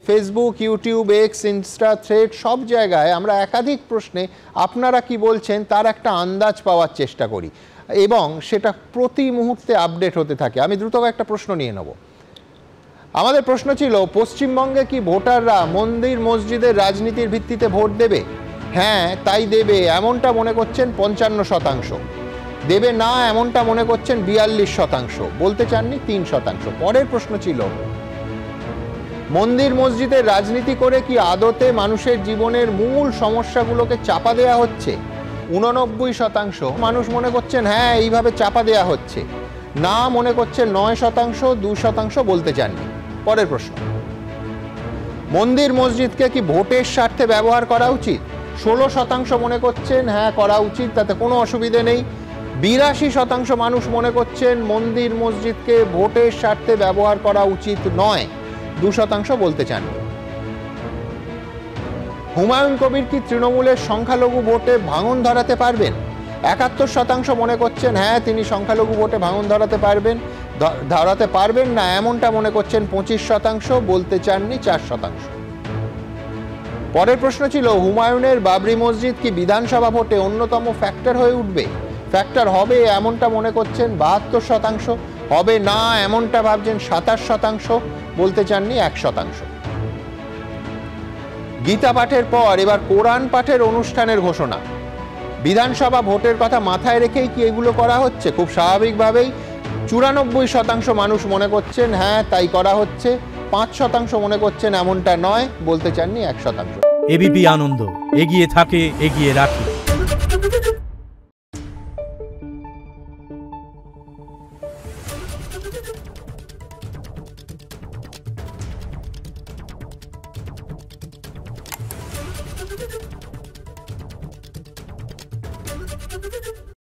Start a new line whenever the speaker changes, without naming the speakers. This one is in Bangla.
Facebook, YouTube, x, Insta, thread সব জায়গায় আমরা একাধিক প্রশ্নে আপনারা কি বলছেন তার একটা আন্দাজ পাওয়ার চেষ্টা করি এবং সেটা প্রতি মুহূর্তে আপডেট হতে থাকে। আমি দ্রুত একটা প্রশ্ন নিয়ে নেব। আমাদের প্রশ্ন ছিল, পশ্চিমবঙ্গে কি ভোটাররা মন্দির মসজিদের রাজনীতির ভিত্তিতে ভোট দেবে? হ্যাঁ তাই দেবে এমনটা মনে করছেন 55%, দেবে না এমনটা মনে করছেন 42%, বলতে চাননি 3%। পরের প্রশ্ন ছিল, মন্দির মসজিদের রাজনীতি করে কি আদতে মানুষের জীবনের মূল সমস্যাগুলোকে চাপা দেয়া হচ্ছে? 89% মানুষ মনে করছেন হ্যাঁ এইভাবে চাপা দেয়া হচ্ছে, না মনে করছেন 9%, 2% বলতে চাননি। পরের প্রশ্ন, মন্দির মসজিদকে কি ভোটের স্বার্থে ব্যবহার করা উচিত? 16% মনে করছেন হ্যাঁ করা উচিত, তাতে কোনো অসুবিধে নেই। 82% মানুষ মনে করছেন মন্দির মসজিদকে ভোটের স্বার্থে ব্যবহার করা উচিত নয়, 2% বলতে চাননি। হুমায়ুন কবির কি তৃণমূলের সংখ্যালঘু ভোটে ভাঙন ধরাতে পারবেন? 71% মনে করছেন হ্যাঁ তিনি সংখ্যালঘু ভোটে ভাঙন ধরাতে পারবেন না এমনটা মনে করছেন 25%, বলতে চাননি 4%। পরের প্রশ্ন ছিল, হুমায়ুনের বাবরি মসজিদ কি বিধানসভা ভোটে অন্যতম ফ্যাক্টর হয়ে উঠবে? ফ্যাক্টর হবে এমনটা মনে করছেন 72%, হবে না এমনটা ভাবছেন 27%, বলতে চাননি 1%। গীতা পাঠের পর এবার কোরআন পাঠের অনুষ্ঠানের ঘোষণা। বিধানসভা ভোটের কথা মাথায় রেখেই কি এগুলো করা হচ্ছে? খুব স্বাভাবিকভাবেই 94% মানুষ মনে করছেন হ্যাঁ তাই করা হচ্ছে, 5% মনে করছেন এমনটা নয়, বলতে চাননি 1%।
এবিপি আনন্দ, এগিয়ে থাকে, এগিয়ে রাখে।